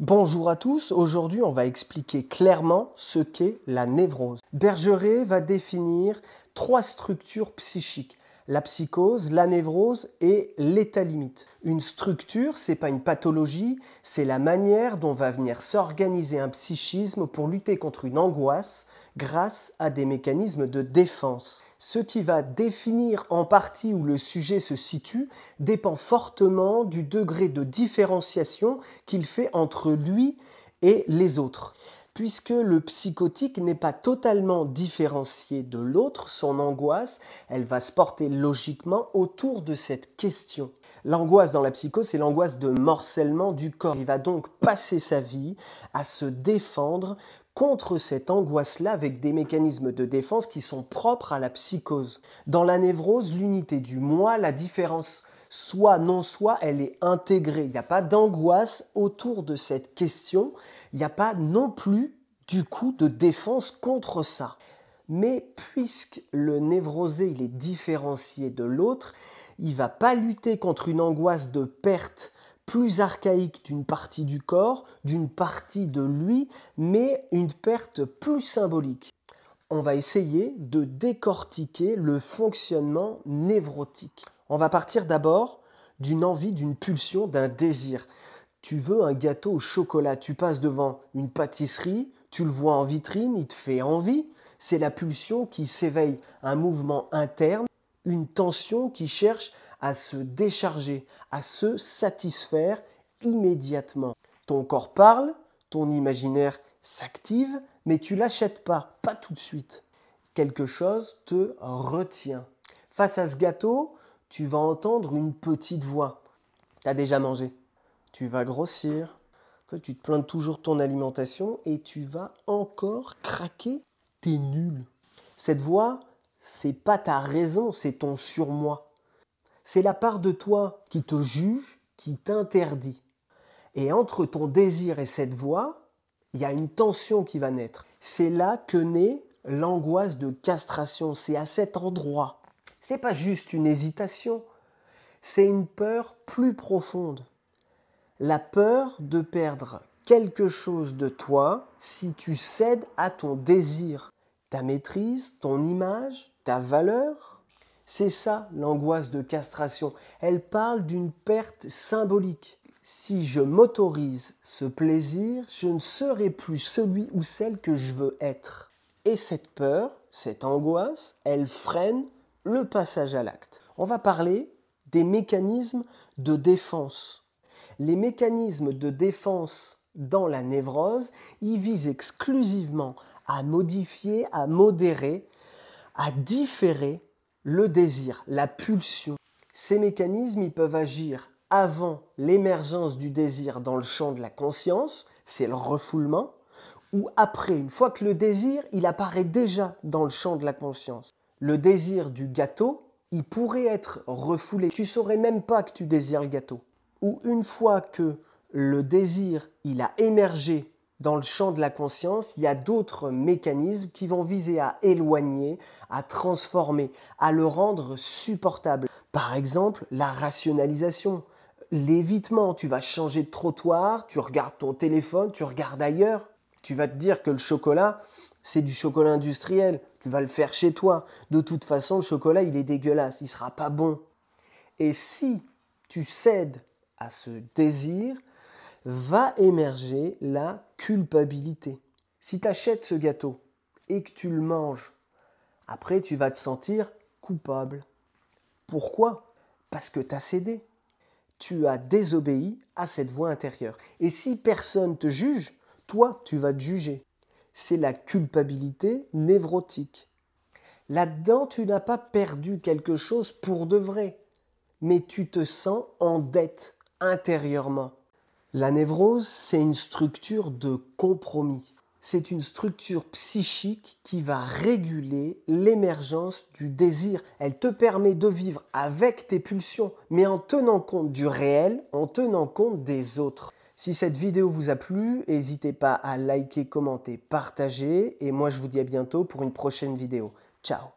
Bonjour à tous, aujourd'hui on va expliquer clairement ce qu'est la névrose. Bergeret va définir 3 structures psychiques, la psychose, la névrose et l'état limite. Une structure, c'est pas une pathologie, c'est la manière dont va venir s'organiser un psychisme pour lutter contre une angoisse grâce à des mécanismes de défense. Ce qui va définir en partie où le sujet se situe dépend fortement du degré de différenciation qu'il fait entre lui et les autres. Puisque le psychotique n'est pas totalement différencié de l'autre, son angoisse, elle va se porter logiquement autour de cette question. L'angoisse dans la psychose, c'est l'angoisse de morcellement du corps. Il va donc passer sa vie à se défendre contre cette angoisse-là avec des mécanismes de défense qui sont propres à la psychose. Dans la névrose, l'unité du moi, la différence soit non soit, elle est intégrée. Il n'y a pas d'angoisse autour de cette question. Il n'y a pas non plus, du coup, de défense contre ça. Mais puisque le névrosé, il est différencié de l'autre, il ne va pas lutter contre une angoisse de perte plus archaïque d'une partie du corps, d'une partie de lui, mais une perte plus symbolique. On va essayer de décortiquer le fonctionnement névrotique. On va partir d'abord d'une envie, d'une pulsion, d'un désir. Tu veux un gâteau au chocolat, tu passes devant une pâtisserie, tu le vois en vitrine, il te fait envie. C'est la pulsion qui s'éveille, un mouvement interne, une tension qui cherche à se décharger, à se satisfaire immédiatement. Ton corps parle, ton imaginaire s'active, mais tu l'achètes pas tout de suite. Quelque chose te retient. Face à ce gâteau, tu vas entendre une petite voix. Tu as déjà mangé. Tu vas grossir. Tu te plains toujours de ton alimentation et tu vas encore craquer. T'es nul. Cette voix, c'est pas ta raison, c'est ton surmoi. C'est la part de toi qui te juge, qui t'interdit. Et entre ton désir et cette voix, il y a une tension qui va naître. C'est là que naît l'angoisse de castration. C'est à cet endroit. C'est pas juste une hésitation, c'est une peur plus profonde. La peur de perdre quelque chose de toi si tu cèdes à ton désir, ta maîtrise, ton image, ta valeur. C'est ça l'angoisse de castration. Elle parle d'une perte symbolique. Si je m'autorise ce plaisir, je ne serai plus celui ou celle que je veux être. Et cette peur, cette angoisse, elle freine le passage à l'acte. On va parler des mécanismes de défense. Les mécanismes de défense dans la névrose, ils visent exclusivement à modifier, à modérer, à différer le désir, la pulsion. Ces mécanismes, ils peuvent agir avant l'émergence du désir dans le champ de la conscience, c'est le refoulement, ou après, une fois que le désir, il apparaît déjà dans le champ de la conscience. Le désir du gâteau, il pourrait être refoulé. Tu ne saurais même pas que tu désires le gâteau. Ou une fois que le désir, il a émergé dans le champ de la conscience, il y a d'autres mécanismes qui vont viser à éloigner, à transformer, à le rendre supportable. Par exemple, la rationalisation, l'évitement. Tu vas changer de trottoir, tu regardes ton téléphone, tu regardes ailleurs. Tu vas te dire que le chocolat, c'est du chocolat industriel. Tu vas le faire chez toi. De toute façon, le chocolat, il est dégueulasse. Il ne sera pas bon. Et si tu cèdes à ce désir, va émerger la culpabilité. Si tu achètes ce gâteau et que tu le manges, après, tu vas te sentir coupable. Pourquoi ? Parce que tu as cédé. Tu as désobéi à cette voix intérieure. Et si personne te juge, toi, tu vas te juger. C'est la culpabilité névrotique. Là-dedans, tu n'as pas perdu quelque chose pour de vrai, mais tu te sens en dette intérieurement. La névrose, c'est une structure de compromis. C'est une structure psychique qui va réguler l'émergence du désir. Elle te permet de vivre avec tes pulsions, mais en tenant compte du réel, en tenant compte des autres. Si cette vidéo vous a plu, n'hésitez pas à liker, commenter, partager. Et moi, je vous dis à bientôt pour une prochaine vidéo. Ciao!